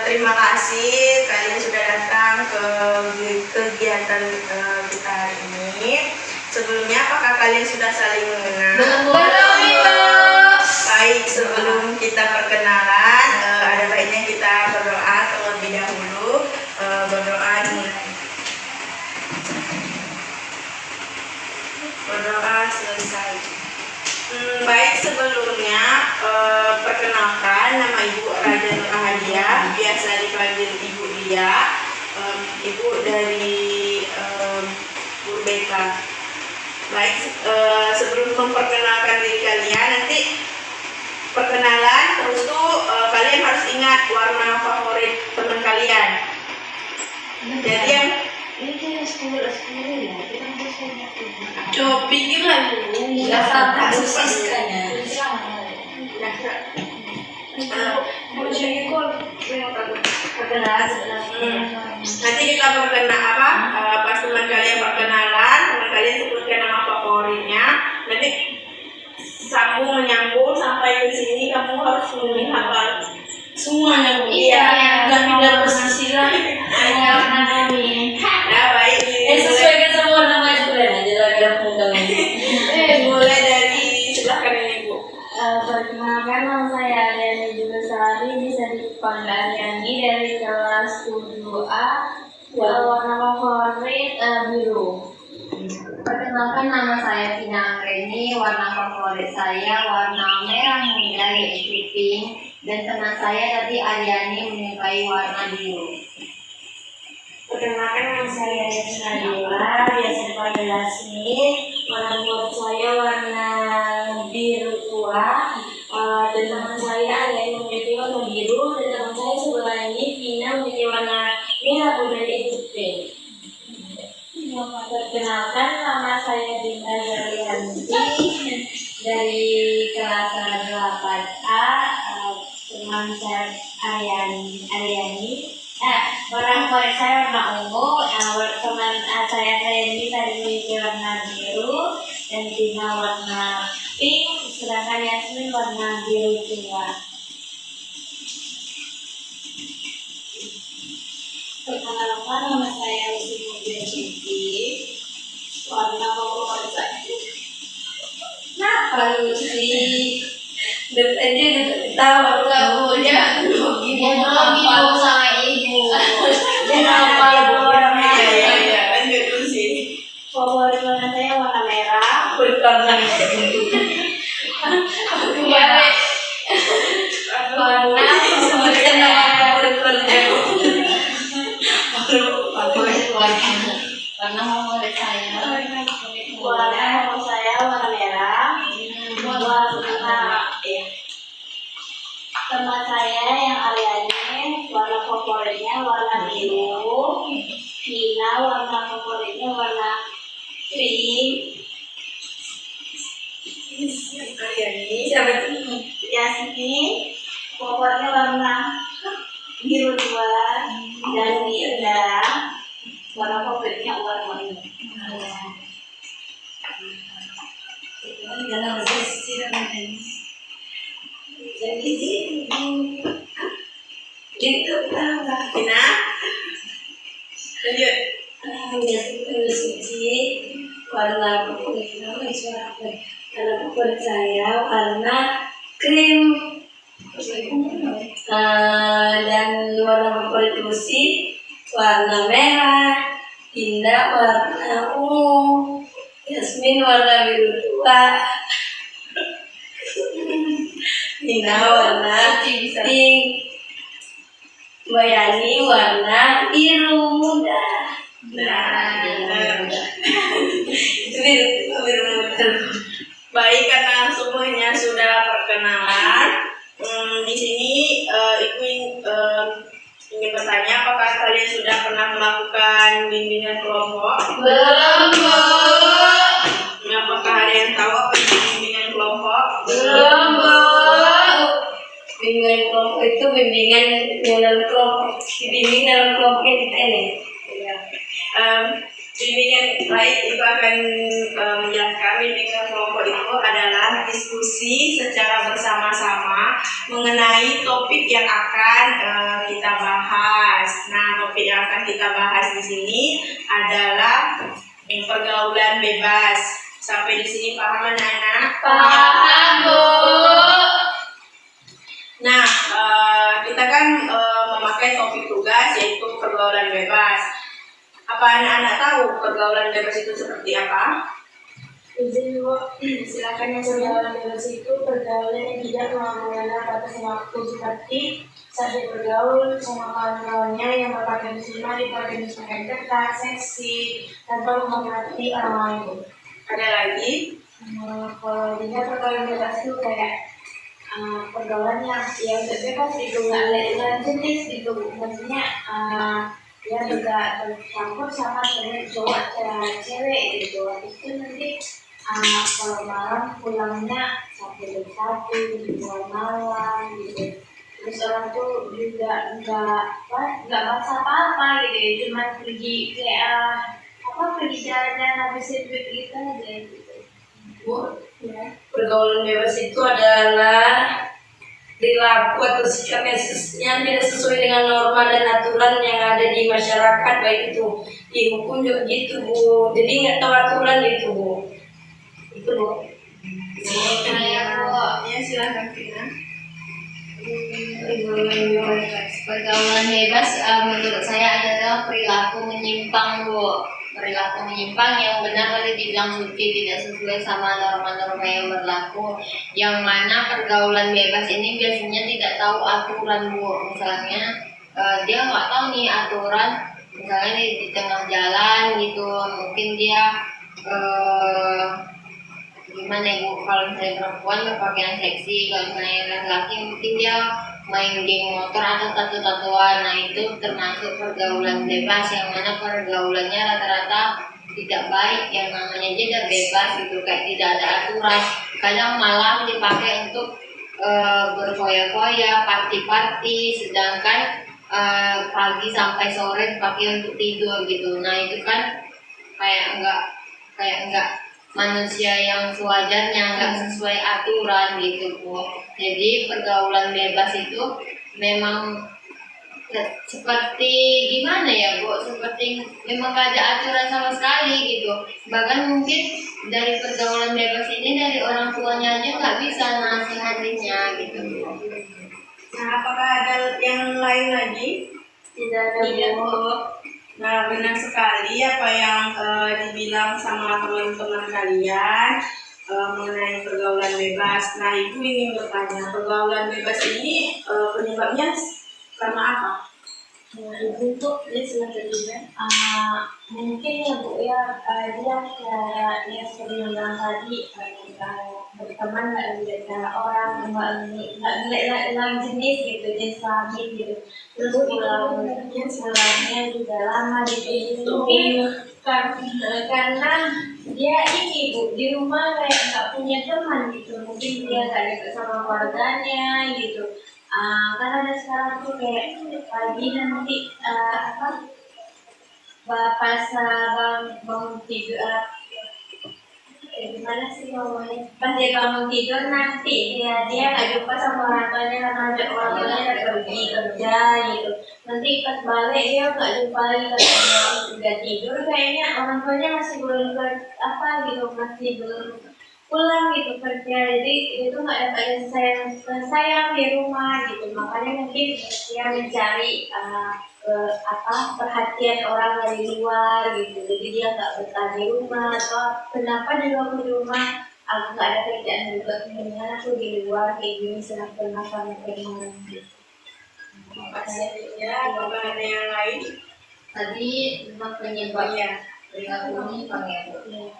Terima kasih kalian sudah datang ke kegiatan kita hari ini. Sebelumnya, apakah kalian sudah saling mengenal? Belum, Ibu. Baik, sebelum kita perkenalan, ada baiknya kita berdoa terlebih dahulu. Berdoa dimulai. Berdoa selesai. Baik, sebelumnya perkenalkan, nama Ibu Raja Nur Ahadiah, biasa dipanggil Ibu Dia. Ibu dari Guru BK. Baik, sebelum memperkenalkan diri kalian, nanti perkenalan terus tuh kalian harus ingat warna favorit teman kalian. Jadi yang Coba pikir lagi. Nggak sama sisanya. Nanti kita perkenalan pas teman kalian perkenalan, teman kalian sebutkan nama favoritnya. Nanti sambung menyambung sampai ke sini kamu harus menghafal Semuanya, Bu. Iya. Nggak pindah posisi lah. Nah, baik. Sesuaikan sama nama juga aja lagi ada undangan. Mulai dari sebelah kanan Ibu. Perkenalkan, nama saya Ariani Jugasari, bisa dipanggil Ariani dari kelas 7A. Warna favorit biru. Perkenalkan, nama saya Vina Anggreni, warna favorit saya warna merah muda yaitu pink, dan teman saya tadi Ariani menyukai warna biru. Perkenalkan, nama saya Yasna Dewa, biasa dipanggil Lasmi. Warna favorit saya warna biru tua, dan teman saya Ariani memiliki warna biru, dan teman saya sebelah ini Vina memiliki warna merah muda yaitu pink. Perkenalkan, nama saya Dinda Zalianti dari kelas 8A. Teman saya Ariani. Warna favorit saya warna ungu. Teman saya Ariani tadi memiliki warna biru dan Dinda warna pink, sedangkan Yasmin warna biru tua. Perkenalkan, nama saya Lucy Mulyasiti. Warna favorit saya. Kenapa Lucy? Aja tahu kamunya Bingung sama ibu. Kenapa warna lanjut dulu sih. Favorit warna saya warna merah. berkarena Warna favorit saya warna merah. Teman saya yang Ariani warna favoritnya warna biru. Vina warna favoritnya warna pink. Ariani, siapa itu? Yasmin favoritnya warna biru tua, dan Dinda warna favoritnya warna ungu. Itu Vina. Lanjut. warna favorit saya warna krim, dan warna favorit Lucy warna merah, Dinda warna ungu, Yasmin warna biru tua, Dina warna pink, Mbak Yani warna biru muda. Biru muda. Baik, karena semuanya sudah perkenalan, di sini Ibu ingin bertanya, apakah kalian sudah pernah melakukan bimbingan kelompok? Belum, Bu. Apakah ada yang tahu apa itu bimbingan kelompok? Belum, Bu. Bimbingan kelompok itu bimbingan dalam kelompok, dibimbing dalam kelompoknya kita nih. Iya. Bimbingan baik itu akan menjelaskan bimbingan kelompok itu adalah diskusi secara bersama-sama mengenai topik yang akan kita bahas. Nah, topik yang akan kita bahas di sini adalah pergaulan bebas. Sampai di sini paham anak-anak? Paham, Bu. Nah, kita kan memakai topik tugas yaitu pergaulan bebas. Apa anak-anak tahu pergaulan bebas itu seperti apa? Izin Bu, silakan. Yang pergaulan bebas itu pergaulan yang tidak mengenal batas waktu, seperti saat dia bergaul sama kawan-kawannya yang berpakaian muslimah dipakai pakaian ketat, seksi, tanpa menghormati orang lain. Ada lagi? Kalau dilihat pergaulan bebas itu kayak pergaulan yang bebas itu, nggak ada jenis gitu, maksudnya dia juga bercampur sama cowok cewek gitu. Habis itu nanti kalau malam pulangnya sampai jam 1 di malam gitu. Terus orang tuh juga nggak maksa apa gitu, cuma pergi kayak pergi jalan-jalan habis itu gitu aja gitu. Bu, Ya. pergaulan bebas itu adalah perilaku atau sikap yang tidak sesuai dengan norma dan aturan yang ada di masyarakat, baik itu di hukum juga gitu Bu. Jadi nggak tahu aturan gitu Bu. Itu Bu. Ya, silakan Vina. Pergaulan bebas menurut saya adalah perilaku menyimpang, Bu. Perilaku menyimpang yang benar tadi dibilang Suci, tidak sesuai sama norma-norma yang berlaku. Yang mana pergaulan bebas ini biasanya tidak tahu aturan, Bu. Misalnya dia nggak tahu nih aturan, misalnya di tengah jalan gitu, mungkin dia gimana Ibu, kalau misalnya perempuan berpakaian seksi, kalau misalnya laki-laki mungkin dia main geng motor atau tatu-tatuan. Nah, itu termasuk pergaulan bebas, yang mana pergaulannya rata-rata tidak baik, yang namanya aja udah bebas gitu, kayak tidak ada aturan. Kadang malam dipakai untuk berfoya-foya, party-party, sedangkan pagi sampai sore dipakai untuk tidur gitu. Nah, itu kan kayak enggak manusia yang sewajarnya, nggak sesuai aturan gitu Bu. Jadi pergaulan bebas itu memang seperti gimana ya Bu, seperti memang gak ada aturan sama sekali gitu. Bahkan mungkin dari pergaulan bebas ini dari orang tuanya aja nggak bisa nasihatinya gitu Bu. Nah, apakah ada yang lain lagi? Tidak ada Bu. Nah, benar sekali apa yang dibilang sama teman-teman kalian mengenai pergaulan bebas. Nah, Ibu ingin bertanya, pergaulan bebas ini penyebabnya karena apa? Ibu tuh dia sebenarnya mungkin ya Bu ya, dia kayak dia seperti yang bilang tadi, berteman nggak melihat orang, nggak melihat jenis gitu, jenis lain gitu. Terus pulangnya juga lama gitu. Mungkin karena dia ini Bu di rumah kayak nggak punya teman gitu, mungkin dia nggak dekat sama keluarganya gitu. Karena ada sekarang tuh kayak pagi nanti pas bangun tidur, gimana sih ngomongnya, pas dia bangun tidur nanti dia nggak jumpa sama orang tuanya karena ada orang tuanya udah pergi kerja gitu. Nanti pas balik dia nggak jumpa lagi karena udah tidur, kayaknya orang tuanya masih belum gitu, masih belum pulang gitu kerja, jadi itu nggak ada sayang di rumah gitu. Makanya mungkin dia mencari perhatian orang dari luar gitu, jadi dia nggak betah di rumah, atau kenapa di rumah aku nggak ada kerjaan juga, mendingan aku di luar kayak gini senang sama teman gitu. Makasih ya, apakah ada yang lain? Tadi tentang penyebabnya perilaku menyimpang ya Bu.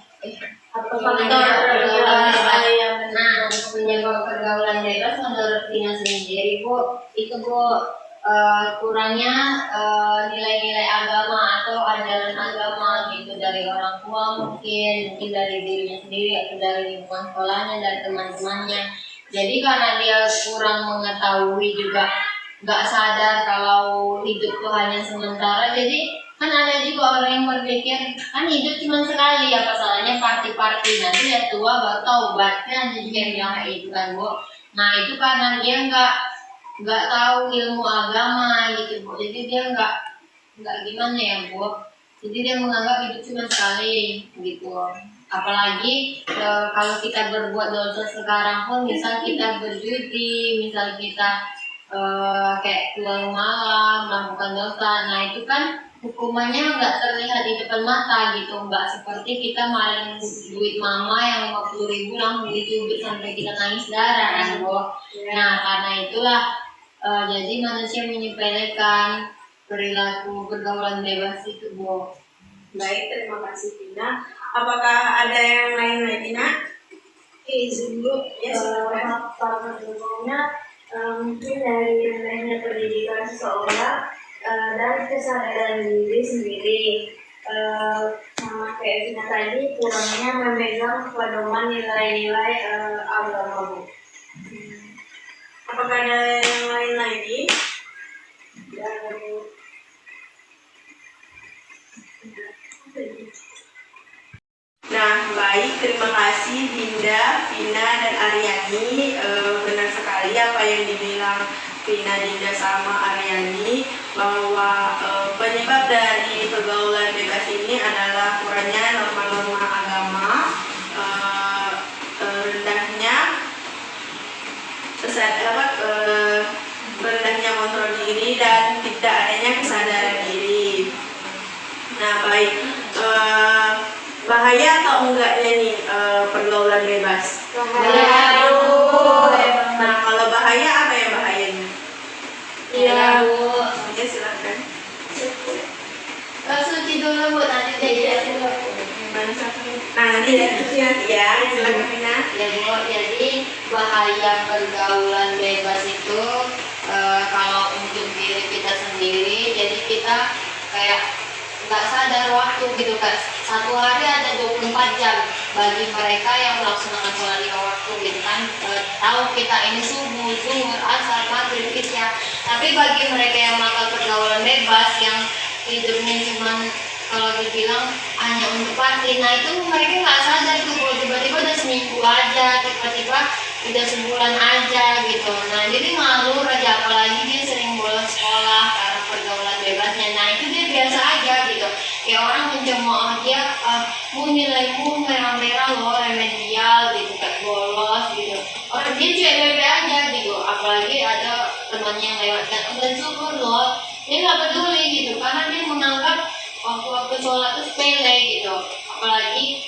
Apa Faktor pergaulan bebas? Nah, penyebab pergaulan bebas menurut Tina sendiri Bu, itu Bu kurangnya nilai-nilai agama atau ajaran agama gitu dari orang tua, mungkin dari dirinya sendiri atau dari lingkungan sekolahnya, dari teman-temannya. Jadi karena dia kurang mengetahui juga, nggak sadar kalau hidup itu hanya sementara, jadi Kan ada juga orang yang berpikir kan hidup cuma sekali, apa salahnya party-party, nanti ya tua baru taubat, kan ada juga yang bilang kayak gitu kan Bu. Nah itu karena dia nggak tahu ilmu agama gitu Bu, jadi dia nggak gimana ya Bu, jadi dia menganggap hidup cuma sekali gitu. Apalagi kalau kita berbuat dosa sekarang pun, misal kita berjudi, misal kita kayak keluar malam melakukan dosa, nah itu kan hukumannya nggak terlihat di depan mata gitu, nggak seperti kita maling duit mama yang 50.000 langsung dicubit sampai kita nangis darah kan Bu. Nah karena itulah jadi manusia menyepelekan perilaku pergaulan bebas itu Bu. Baik, terima kasih Tina. Apakah ada yang lain lagi Nak? Izin Bu, Ya silakan. faktor pendukungnya mungkin dari rendahnya pendidikan seseorang dan kesadaran diri sendiri, sama kayak Vina tadi, kurangnya memegang pedoman nilai-nilai agama Bu. Apakah ada yang lain lagi? Nah, baik, terima kasih Dinda, Vina, dan Aryani. Benar sekali apa yang dibilang Vina, Dinda, sama Aryani, bahwa penyebab dari pergaulan bebas ini adalah kurangnya norma-norma agama, rendahnya rendahnya kontrol diri, dan tidak adanya kesadaran diri. Nah, baik. Bahaya atau enggaknya nih pergaulan bebas? Bahaya Bu. Nah, kalau bahaya apa ya bahayanya? Iya Bu. Ya silakan. Suci dulu Bu, nanti dia dulu. Gimana sampai? Nah, nanti ya, silakan Vina. Ya Bu, jadi bahaya pergaulan bebas itu kalau untuk diri kita sendiri, jadi kita kayak nggak sadar waktu gitu kan. Satu hari ada 24 jam bagi mereka yang melaksanakan sholat 5 waktu gitu kan. Tahu kita ini subuh, zuhur, asar, maghrib, isya. Tapi bagi mereka yang melakukan pergaulan bebas yang hidupnya cuman kalau dibilang hanya untuk party, nah itu mereka nggak sadar tuh kalau tiba-tiba udah seminggu aja, tiba-tiba udah sebulan aja gitu. Nah jadi malu aja, apalagi dia sering bolos sekolah karena pergaulan bebasnya. Nah itu dia biasa aja gitu, kayak orang mencemooh dia, nilaimu merah-merah loh, remedial gitu, kayak bolos gitu. Orang dia cuek aja gitu, apalagi ada temannya yang lewatkan udah syukur loh, dia nggak peduli gitu, karena dia menganggap waktu sholat itu sepele gitu. Apalagi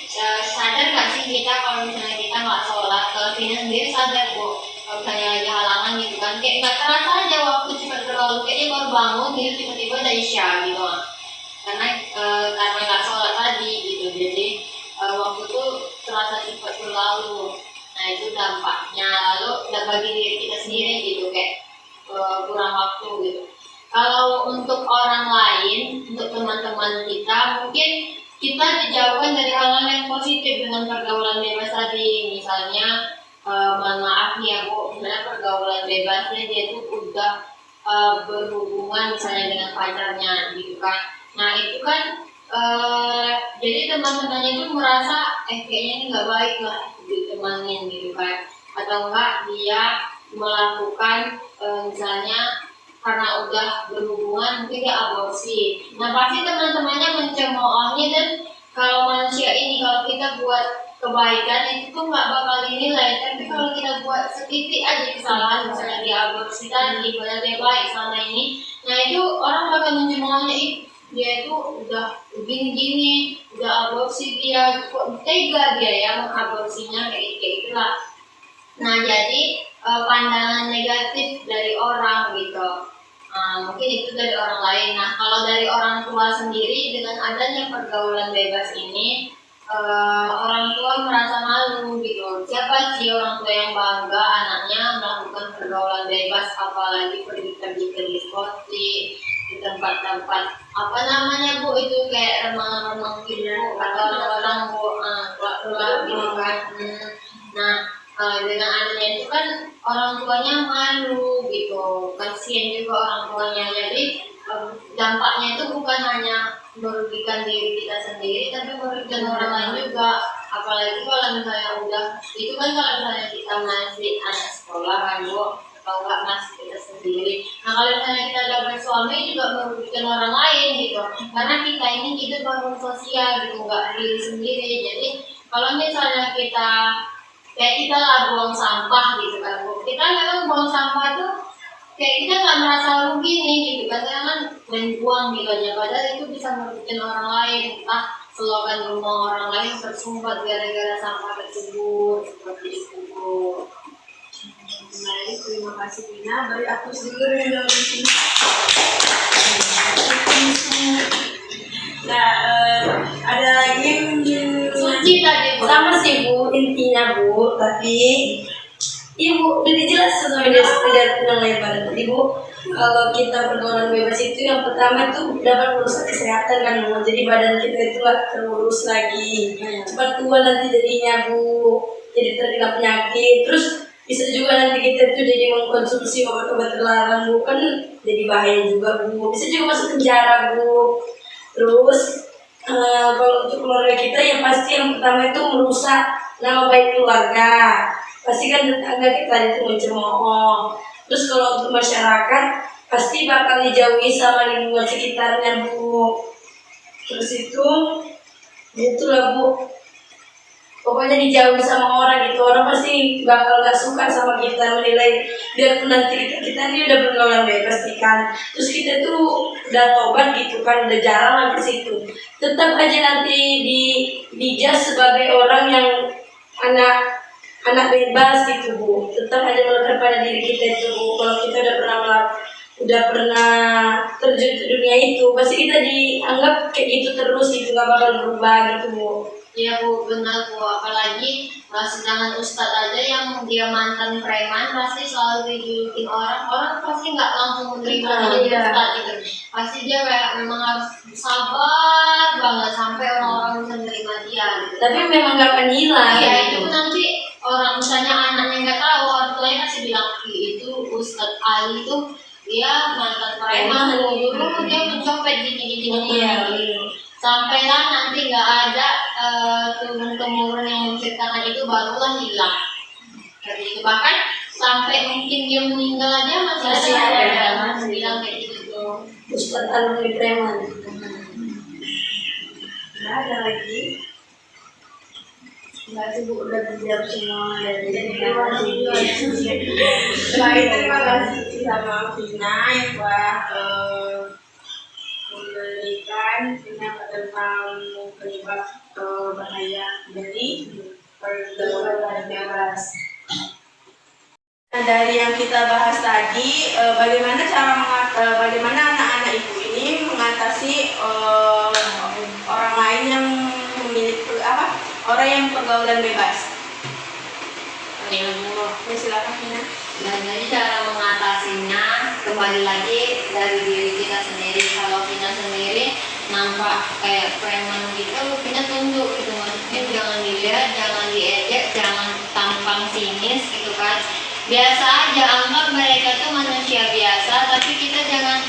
sadar nggak sih kita kalau misalnya kita nggak sholat, kalau Vina sendiri sadar Bu, kalau misalnya lagi halangan gitu kan, kayak nggak terasa aja waktu cepat berlalu, kayaknya baru bangun gitu tiba-tiba udah isya gitu, karena nggak sholat tadi gitu. Jadi waktu itu terasa cepat berlalu. Nah itu dampaknya. Lalu bagi diri kita sendiri gitu, kayak kurang waktu gitu. Kalau untuk orang lain, untuk teman-teman kita, mungkin kita dijauhkan dari hal-hal yang positif dengan pergaulan bebas tadi. Misalnya, mohon maaf ya Bu, misalnya pergaulan bebasnya dia tuh udah berhubungan misalnya dengan pacarnya gitu kan. Nah itu kan jadi teman-temannya itu merasa kayaknya ini nggak baik lah ditemanin gitu kan. Atau enggak dia melakukan misalnya karena udah berhubungan mungkin dia aborsi. Nah pasti teman-temannya mencemoohnya, dan kalau manusia ini kalau kita buat kebaikan itu tuh nggak bakal dinilai, tapi kalau kita buat sedikit aja kesalahan misalnya dia aborsi tadi, padahal dia baik selama ini, nah itu orang bakal mencemoohnya, dia itu udah gini-gini, udah aborsi, dia kok tega dia ya mengaborsinya kayak itulah. Nah jadi pandangan negatif dari orang gitu. Mungkin itu dari orang lain. Nah kalau dari orang tua sendiri, dengan adanya pergaulan bebas ini, orang tua merasa malu gitu. Siapa sih orang tua yang bangga anaknya melakukan pergaulan bebas, apalagi pergi-pergi ke diskotik, di tempat-tempat apa namanya Bu itu kayak remang-remang gitu, atau orang-orang Bu keluar gitu kan. Nah dengan adanya itu kan orang tuanya malu gitu, kasihan juga orang tuanya. Jadi dampaknya itu bukan hanya merugikan orang lain juga. Apalagi kalau misalnya udah itu kan kalau misalnya kita masih anak sekolah kan Bu, atau enggak masih kita sendiri. Nah kalau misalnya kita udah bersuami juga merugikan orang lain gitu, karena kita ini hidup bangun sosial gitu, nggak diri sendiri. Jadi kalau misalnya kita kayak kita lah buang sampah gitu kan Bu, kita memang buang sampah tuh kayak kita nggak merasa rugi nih gitu kan main buang gitu aja, padahal itu bisa merugikan orang lain. Slogan rumah orang lain tersumbat gara-gara sampah tersebut, seperti itu Bu. Baik, terima kasih Tina. Beri aku dulu yang dalam sini. Nah, ada lagi yang Suci tadi Bu. Sama sih Bu, intinya Bu, tapi Ibu udah dijelas sama dari yang lebar tadi Bu. Kalau kita pergaulan bebas itu yang pertama itu dapat merusak kesehatan kan Bu. Jadi badan kita itu gak terurus lagi, cepat tua nanti jadinya Bu, jadi terkena penyakit. Terus bisa juga nanti kita itu jadi mengkonsumsi obat-obat terlarang Bu, kan jadi bahaya juga Bu, bisa juga masuk penjara Bu. Terus kalau untuk keluarga kita yang pasti yang pertama itu merusak nama baik keluarga, pasti kan tetangga kita itu mencemooh. Terus kalau untuk masyarakat pasti bakal dijauhi sama lingkungan sekitarnya Bu. Terus itulah Bu, pokoknya dijauhi sama orang gitu, orang pasti bakal gak suka sama kita, menilai biarpun nanti kita ini udah pergaulan bebas kan, terus kita tuh udah tobat gitu kan, udah jarang lah ke situ, tetap aja nanti dijudge sebagai orang yang anak bebas gitu Bu. Tetap aja melekat pada diri kita itu Bu. Kalau kita udah pernah terjun ke dunia itu, pasti kita dianggap kayak gitu terus gitu, gak bakal berubah gitu Bu. Iya Bu, benar Bu. Apalagi sedangkan Ustadz aja yang dia mantan preman pasti selalu dijulukin orang pasti nggak langsung menerima jadi Ustadz gitu. Pasti dia kayak memang harus sabar banget sampai orang-orang bisa menerima dia gitu. Tapi memang gak akan hilang. Iya gitu. itu nanti orang misalnya anaknya nggak tahu, orang tuanya kasih bilang itu Ustadz Ali itu dia mantan preman dulu dia mencopet gini sampailah nanti nggak ada turun-temurun yang menceritakan itu, barulah hilang. Jadi itu bahkan sampai mungkin dia meninggal aja masih ada yang bilang kayak gitu. Ustadz alumni preman. Nggak ada lagi. Nggak sih Bu, udah dijawab semua dari terima kasih. Baik, terima kasih sama Vina yang telah memberikan pendapat tentang penyebab bahaya dari pergaulan bebas. Nah, dari yang kita bahas tadi, bagaimana anak-anak ibu ini mengatasi orang lain yang memiliki orang yang pergaulan bebas. Ya, silakan Vina. Nah, jadi cara mengatasinya kembali lagi dari diri kita sendiri. Kalau kita sendiri nampak kayak preman gitu, kita tunduk gitu, maksudnya jangan dilihat, jangan diejek, jangan tampang sinis gitu kan. Biasa aja, anggap mereka tuh manusia biasa, tapi kita jangan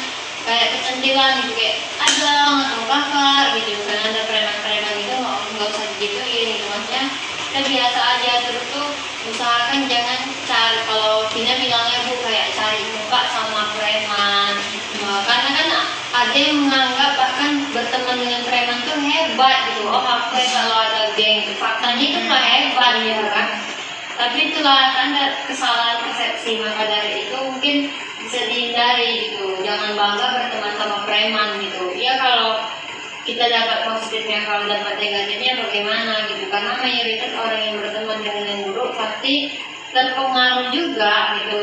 kayak kecantilan gitu, kayak abang atau kakak gitu kan, ada preman-preman gitu, nggak usah digituin gitu, maksudnya kita biasa aja. Terus tuh usahakan jangan cari, kalau Vina bilangnya Bu, kayak cari muka sama preman. Karena kan ada yang menganggap bahkan berteman dengan preman tuh hebat gitu. Oh apa kalau ada geng gitu, faktanya itu nggak hebat gitu kan. Tapi itulah kan ada kesalahan persepsi, maka dari itu mungkin bisa dihindari gitu. Jangan bangga berteman sama preman gitu. Ya kalau kita dapat positifnya, kalau dapat negatifnya bagaimana gitu, karena mayoritas orang yang berteman dengan yang buruk pasti terpengaruh juga gitu.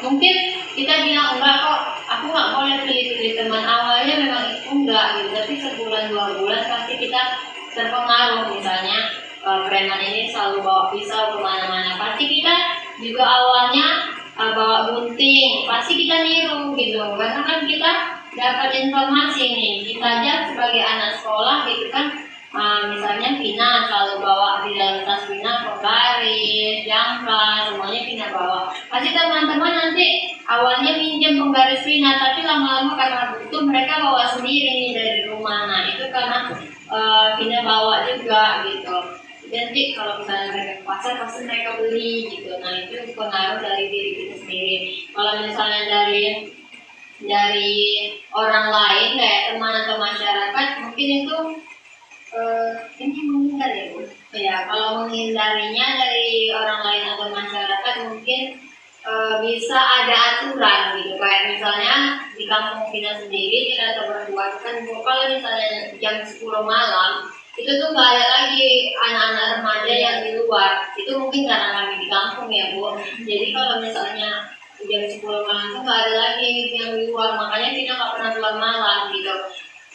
Mungkin kita bilang enggak kok, aku nggak boleh pilih-pilih teman, awalnya memang itu enggak gitu, tapi sebulan 2 bulan pasti kita terpengaruh. Misalnya preman ini selalu bawa pisau kemana-mana, pasti kita juga awalnya bawa gunting, pasti kita niru gitu, karena kan kita dapat informasi nih. Kita aja sebagai anak sekolah gitu kan, misalnya Vina selalu bawa di dalam tas Vina penggaris, jangka, semuanya Vina bawa. Pasti teman-teman nanti awalnya minjem penggaris Vina, tapi lama-lama karena butuh mereka bawa sendiri nih dari rumah. Nah itu karena Vina bawa juga gitu. Nanti kalau misalnya mereka ke pasar pasti mereka beli gitu. Nah itu pengaruh dari diri kita sendiri. Kalau misalnya dari orang lain kayak teman atau masyarakat mungkin itu ini menghindar ya Bu. Ya kalau menghindarinya dari orang lain atau masyarakat mungkin bisa ada aturan gitu. Kayak misalnya di kampung kita sendiri kita berbuat kan kalau misalnya jam 10 malam itu tuh nggak ada lagi anak-anak remaja yang di luar. Itu mungkin karena kami di kampung ya Bu. Jadi kalau misalnya jam 10 malam tuh nggak ada lagi yang di luar, makanya kita nggak pernah keluar malam gitu.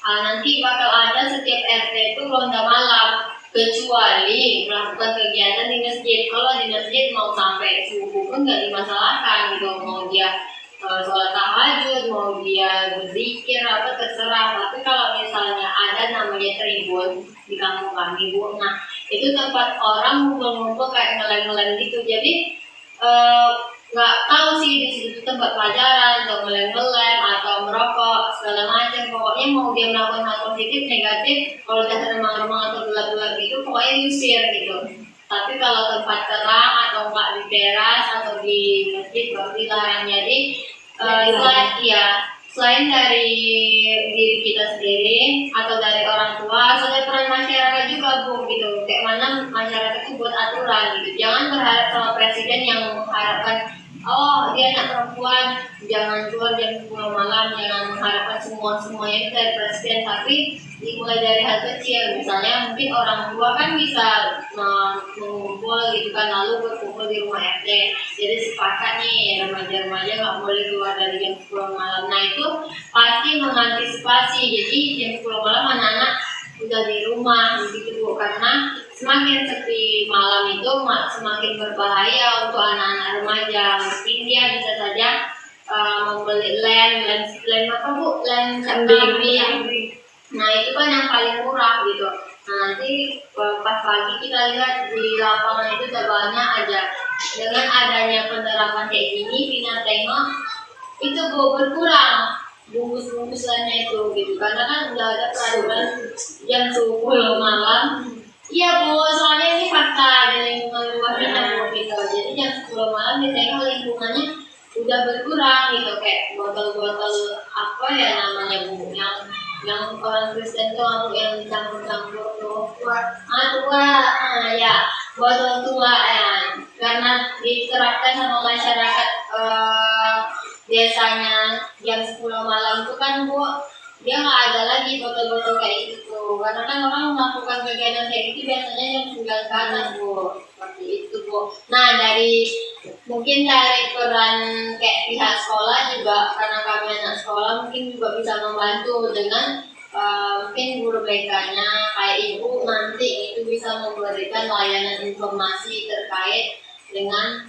Nanti bakal ada setiap RT itu ronda malam, kecuali melakukan kegiatan di masjid. Kalau di masjid mau sampai subuh pun nggak dimasalahkan gitu, mau dia sholat tahajud, mau dia berzikir apa terserah. Tapi kalau misalnya ada namanya tribun di kampung kami Bu, nah itu tempat orang ngumpul-ngumpul kayak ngelem-ngelem gitu. Jadi nggak tahu sih di situ tempat pelajaran atau ngelem-ngelem atau merokok segala macam. Pokoknya mau dia melakukan hal positif negatif, kalau udah remang-remang atau gelap-gelap gitu pokoknya diusir gitu. Tapi kalau tempat terang atau enggak di teras atau di masjid baru dilarang. Jadi selain dari diri kita sendiri atau dari orang tua, ada peran masyarakat juga Bu gitu. Kayak mana masyarakat itu buat aturan gitu. Jangan berharap sama presiden yang mengharapkan dia anak perempuan jangan keluar jam 10 malam, jangan mengharapkan semuanya itu dari presiden, tapi dimulai dari hal kecil. Misalnya mungkin orang tua kan bisa mengumpul gitu kan, lalu berkumpul di rumah RT. Jadi sepakat nih remaja-remaja nggak boleh keluar dari jam 10 malam. Nah itu pasti mengantisipasi. Jadi jam 10 malam anak-anak udah di rumah begitu Bu, karena semakin sepi malam itu semakin berbahaya untuk anak-anak remaja. Mungkin dia bisa saja membeli lem apa Bu? Lem kambing. Nah itu kan yang paling murah gitu. Nah nanti pas pagi kita lihat di lapangan itu udah banyak aja. Dengan adanya penerapan kayak gini, Vina tengok itu Bu berkurang bungkus-bungkusannya itu gitu. Karena kan udah ada peraturan jam 10 malam. Iya Bu, soalnya ini fakta di lingkungan rumah kita Bu gitu. Jadi jam 10 malam ditengok lingkungannya udah berkurang gitu, kayak botol-botol apa ya namanya Bu, yang orang Kristen tuh yang campur-campur tuh tua ya, botol tua ya, karena diterapkan sama masyarakat biasanya jam 10 malam itu kan Bu, dia nggak ada lagi botol-botol kayak gitu. Karena kan orang melakukan kegiatan kayak gitu biasanya jam 9 ke atas Bu, seperti itu Bu. Nah mungkin dari peran kayak pihak sekolah juga, karena kami anak sekolah mungkin juga bisa membantu dengan mungkin guru BK-nya kayak ibu nanti itu bisa memberikan layanan informasi terkait dengan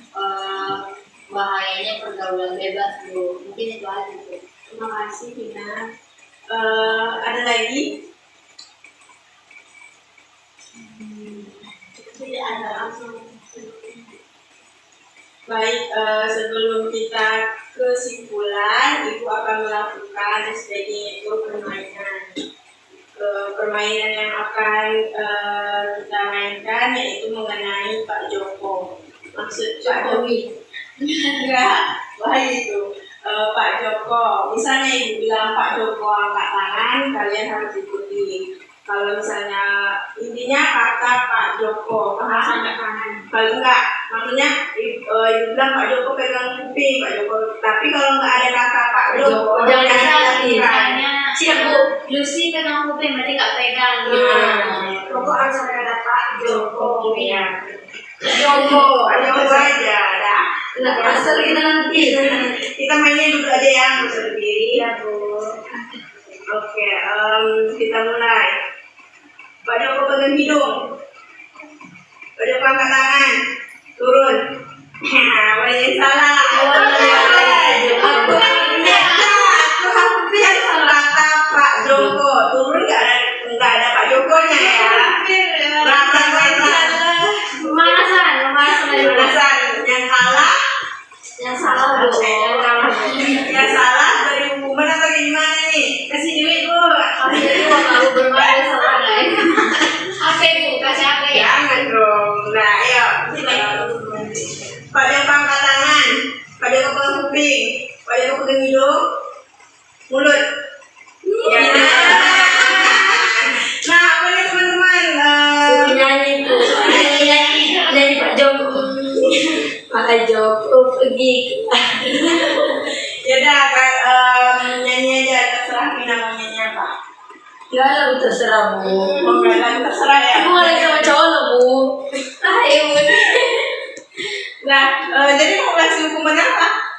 bahayanya pergaulan bebas Bu. Mungkin itu aja Bu. Terima kasih Vina. Ada lagi? Tidak ada langsung. Baik, sebelum kita kesimpulan, Ibu akan melakukan strategi itu permainan yang akan kita mainkan yaitu mengenai Pak Joko. Maksud Pak Jokowi? Enggak, baik itu. Pak Joko, misalnya Ibu bilang Pak Joko angkat tangan, kalian harus ikuti. Kalau misalnya intinya kata Pak Joko, paham angkat tangan. Kalau enggak, maksudnya Ibu bilang Pak Joko pegang kuping, Pak Joko. Tapi kalau enggak ada kata Pak Joko, jangan misalnya siap Bu, Lucy pegang kuping berarti nggak pegang gitu. Pokok harus ada kata Pak Joko ya. Joko aja, dah. Nggak pasal kita nanti. Kita mainnya dulu aja ya, nggak usah berdiri ya Bu. Oke, kita mulai. Pak Joko pegang hidung. Pak Joko angkat tangan, turun. Banyak salah. Aku hampir kata Pak Joko turun, nggak ada Pak Jokonya ya. Pemanasan. Yang salah Bu. Yang salah dari hukuman atau gimana nih? Kasih duit Bu. Kasih duit kalau bermain salah guys. Mulut. Ya. Nah, apa nih teman-teman? Nyanyi Bu, nyanyi Pak Joko. Pak Joko pergi. Ya udah, nyanyi aja terserah Pina mau nyanyi apa. Ya lah terserah Bu. Oh, enggak, terserah ya. Ibu lagi sama cowok loh Bu. Ayo Bu. Nah, jadi mau kasih hukuman apa?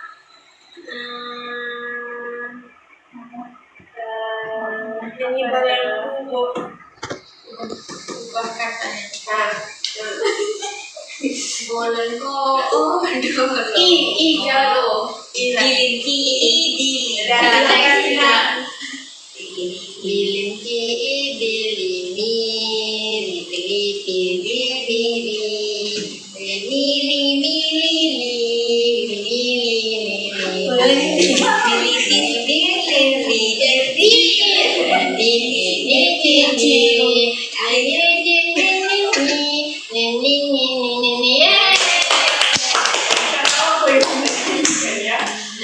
Nyanyi bareng Bu. Ubah katanya. Nah, Boleh kok. Oh, aduh. Jalo. Bilin ki bilimi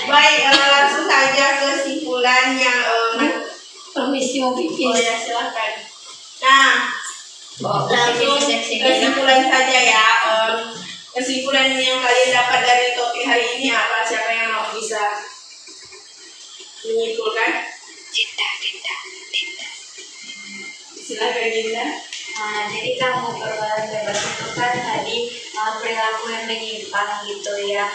baik, langsung saja kesimpulan yang Permisi mau bikin. ya silakan. Nah, langsung seksi kesimpulan saja ya. Kesimpulan yang kalian dapat dari topik hari ini apa? Siapa yang mau bisa menyimpulkan? Silakan Dinda. Jadi kamu pergaulan bebas itu kan tadi perilaku yang menyimpang gitu yang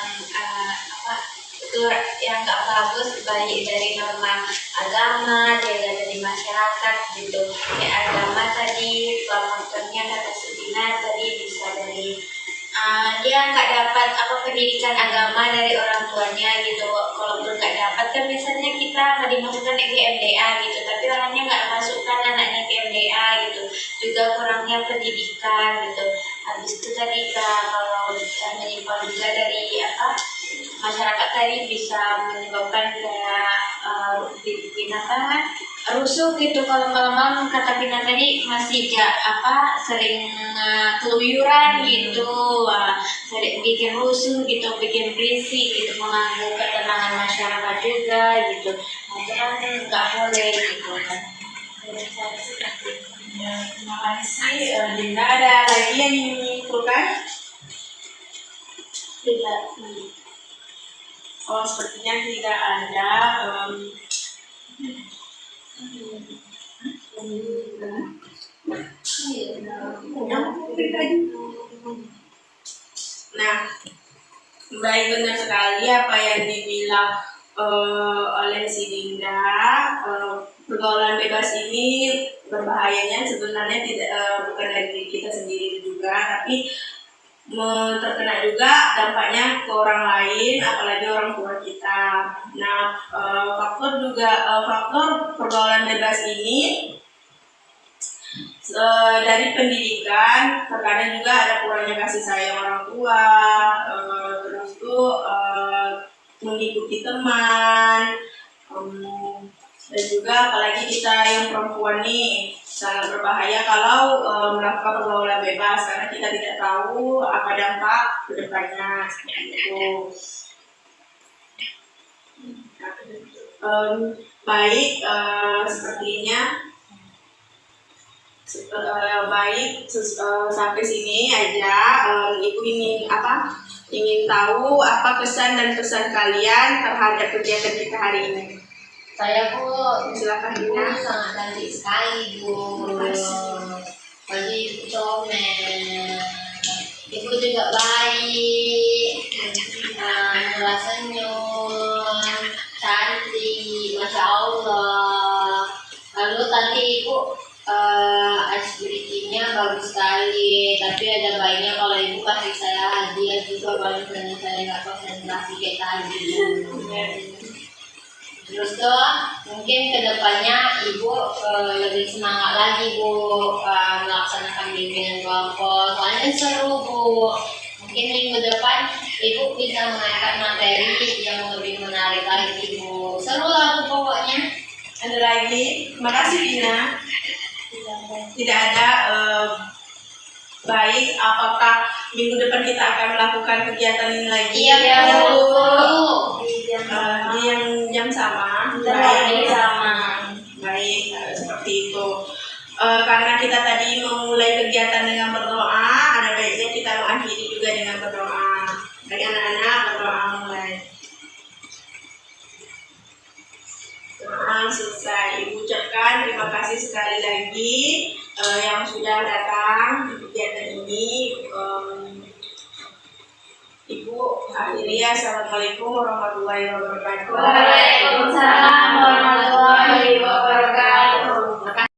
itu yang nggak bagus baik dari norma agama juga dari masyarakat gitu. Ya agama tadi faktornya kata Sudina tadi bisa dari dia nggak dapat pendidikan agama dari orang tuanya gitu. Kalaupun nggak dapat kan biasanya kita nggak dimasukkan ke MDA gitu, tapi orangnya nggak masukkan anaknya ke MDA gitu, juga kurangnya pendidikan gitu. Habis itu tadi kalau menyimpang juga dari masyarakat tadi bisa menyebabkan kayak bikin rusuh gitu. Kalau malam-malam kata Pina tadi masih sering keluyuran gitu, sering bikin rusuh gitu, bikin berisik gitu, mengganggu ketenangan masyarakat juga gitu. Nah, itu kan nggak boleh gitu kan. Ya, terima kasih. Dinda, ada lagi yang ingin menyimpulkan? Tidak. Oh, sepertinya tidak ada. Nah, baik, benar sekali apa yang dibilang oleh si Dinda. Pergaulan bebas ini berbahayanya sebenarnya tidak bukan dari diri kita sendiri juga, tapi terkena juga dampaknya ke orang lain, apalagi orang tua kita. Nah, faktor pergaulan bebas ini dari pendidikan, terkadang juga ada kurangnya kasih sayang orang tua, terus tuh mengikuti teman, dan juga apalagi kita yang perempuan nih sangat berbahaya kalau melakukan pergaulan bebas karena kita tidak tahu apa dampak kedepannya seperti itu. Baik, sepertinya sampai sini aja. Ibu ingin tahu apa kesan dan pesan kalian terhadap kegiatan kita hari ini. Saya Bu, Silakan Bu Dina. sangat cantik sekali Bu. Baju Ibu comel, Ibu juga baik, murah senyum, cantik, Masya Allah. Lalu tadi Ibu ice breaking-nya bagus sekali, tapi ada baiknya kalau Ibu kasih saya hadiah juga kalau misalnya saya nggak konsentrasi kayak tadi. Terus tuh mungkin kedepannya Ibu lebih semangat lagi Bu melaksanakan bimbingan kelompok, soalnya seru Bu. Mungkin minggu depan Ibu bisa mengangkat materi yang lebih menarik lagi Bu. Seru lah Bu pokoknya. Ada lagi? Makasih Dina. Tidak ada. Baik, apakah minggu depan kita akan melakukan kegiatan ini lagi? Iya Bu. Di yang jam sama. Baik. semuanya berdoa. Bagi anak-anak berdoa mulai. Doa selesai. Ibu ucapkan terima kasih sekali lagi yang sudah datang di kegiatan ini. Ibu akhiri ya. Assalamualaikum warahmatullahi wabarakatuh. Waalaikumsalam warahmatullahi